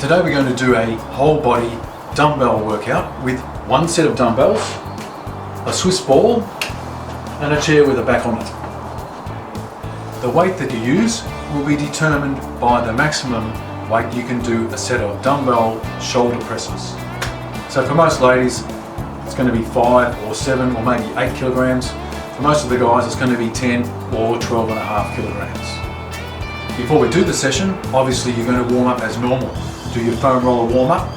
Today we're going to do a whole body dumbbell workout with one set of dumbbells, a Swiss ball and a chair with a back on it. The weight that you use will be determined by the maximum weight you can do a set of dumbbell shoulder presses. So for most ladies it's going to be 5 or 7 or maybe 8 kilograms. For most of the guys it's going to be 10 or 12.5 kilograms. Before we do the session, obviously you're going to warm up as normal. Do your foam roller warm up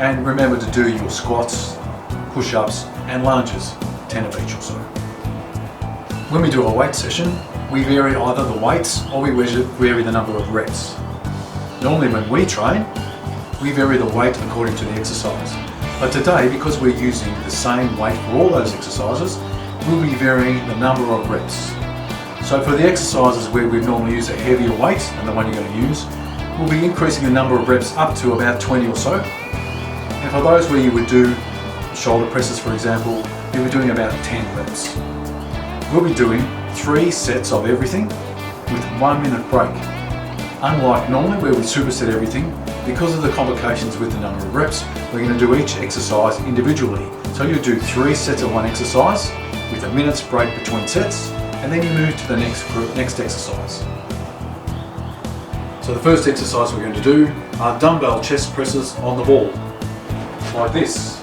and remember to do your squats, push-ups and lunges, 10 of each or so. When we do a weight session, we vary either the weights or we vary the number of reps. Normally when we train, we vary the weight according to the exercise. But today, because we're using the same weight for all those exercises, we'll be varying the number of reps. So for the exercises where we normally use a heavier weight than the one you're going to use, we'll be increasing the number of reps up to about 20 or so. And for those where you would do shoulder presses, for example, you'll be doing about 10 reps. We'll be doing 3 sets of everything with 1 minute break. Unlike normally where we superset everything, because of the complications with the number of reps, we're going to do each exercise individually. So you do 3 sets of one exercise with a minute's break between sets, and then you move to the next exercise. So the first exercise we're going to do are dumbbell chest presses on the wall, like this.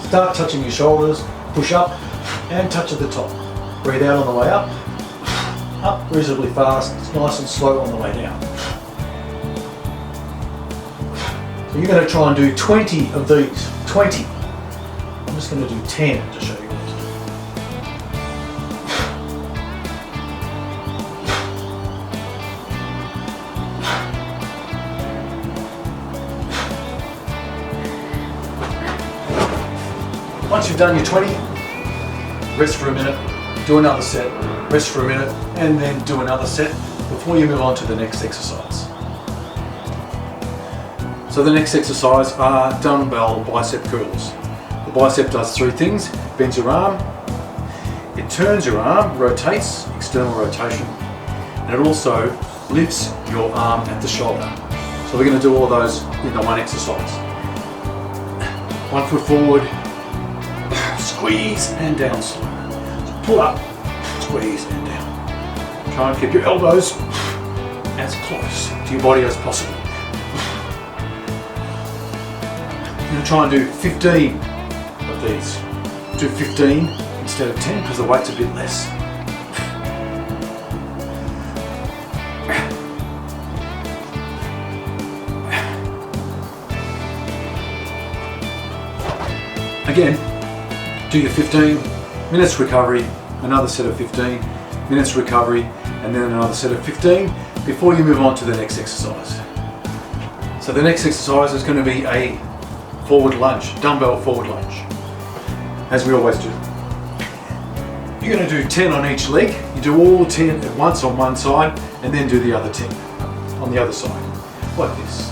Start touching your shoulders, push up and touch at the top. Breathe out on the way up reasonably fast, it's nice and slow on the way down. So you're going to try and do 20 of these, 20. I'm just going to do 10 to show you what to do. Once you've done your 20, rest for a minute, do another set, rest for a minute, and then do another set before you move on to the next exercise. So the next exercise are dumbbell bicep curls. The bicep does 3 things: bends your arm, it turns your arm, rotates, external rotation, and it also lifts your arm at the shoulder. So we're going to do all those in the one exercise. 1 foot forward, squeeze and down slow. So pull up, squeeze and down. Try and keep your elbows as close to your body as possible. You're going to try and do 15 of these. Do 15 instead of 10 because the weight's a bit less. Again, do your 15 minutes recovery, another set of 15 minutes recovery, and then another set of 15 before you move on to the next exercise. So the next exercise is going to be a forward lunge, dumbbell forward lunge, as we always do. You're going to do 10 on each leg. You do all 10 at once on one side and then do the other 10 on the other side, like this.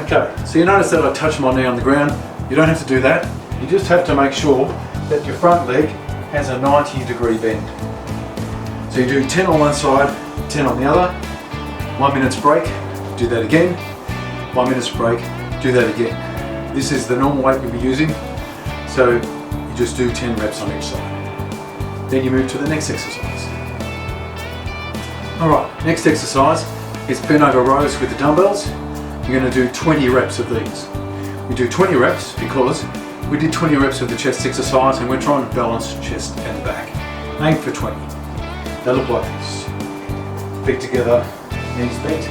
Okay, so you notice that I touched my knee on the ground. You don't have to do that. You just have to make sure that your front leg has a 90-degree bend. So you do 10 on one side, 10 on the other, 1 minute's break, do that again, 1 minute's break, do that again. This is the normal weight you'll be using, so you just do 10 reps on each side. Then you move to the next exercise. Alright, next exercise is bent over rows with the dumbbells. You're going to do 20 reps of these. We do 20 reps because we did 20 reps of the chest exercise and we're trying to balance chest and back. Aim for 20. They look like this. Feet together, knees bent,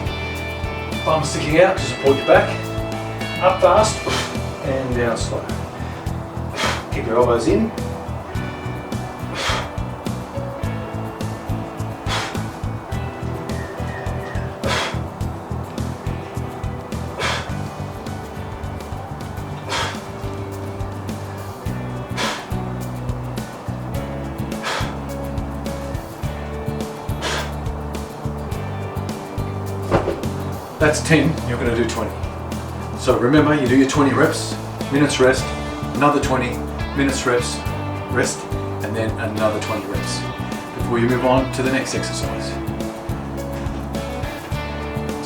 bum sticking out to support your back. Up fast and down slow. Keep your elbows in. that's 10, you're going to do 20. So remember, you do your 20 reps, minutes rest, another 20 minutes reps, rest, and then another 20 reps before you move on to the next exercise.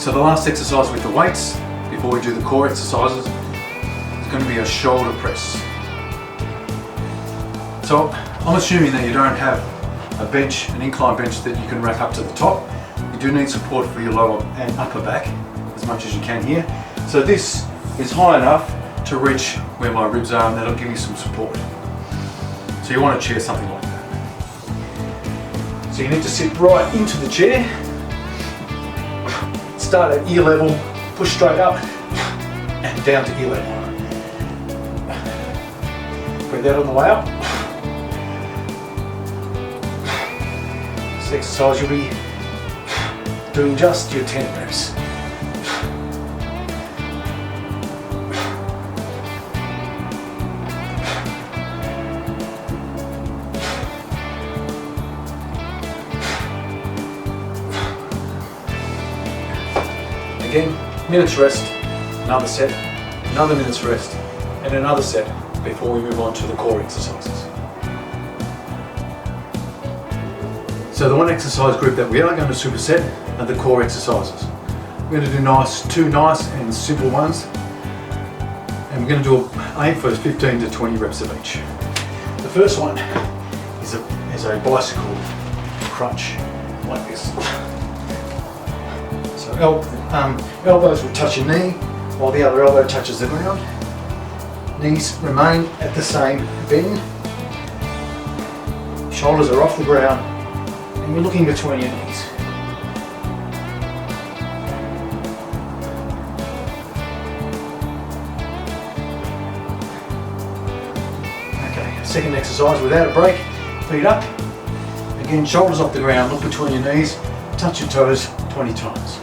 So the last exercise with the weights, before we do the core exercises, is going to be a shoulder press. So I'm assuming that you don't have a bench, an incline bench that you can rack up to the top. You do need support for your lower and upper back as much as you can here. So this is high enough to reach where my ribs are, and that'll give me some support. So you want to chair something like that. So you need to sit right into the chair, start at ear level, push straight up and down to ear level. Breathe out on the way up. This exercise you'll be doing just your 10 reps. Again, minutes rest, another set, another minute's rest, and another set before we move on to the core exercises. So the one exercise group that we are going to superset are the core exercises. We're going to do two nice and simple ones, and we're going to do aim for 15 to 20 reps of each. The first one is a bicycle crunch like this. So elbows will touch your knee while the other elbow touches the ground. Knees remain at the same bend. Shoulders are off the ground and you're looking between your knees. Okay, second exercise without a break. Feet up. Again, shoulders off the ground, look between your knees, touch your toes 20 times.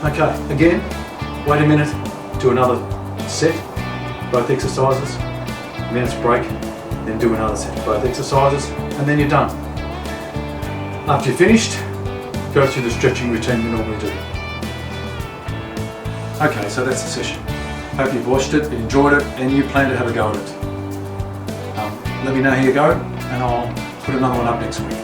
Okay, again, wait a minute, do another set, both exercises, minutes break, then do another set, both exercises, and then you're done. After you're finished, go through the stretching routine we normally do. Okay, so that's the session. Hope you've watched it, enjoyed it, and you plan to have a go at it. Let me know how you go, and I'll put another one up next week.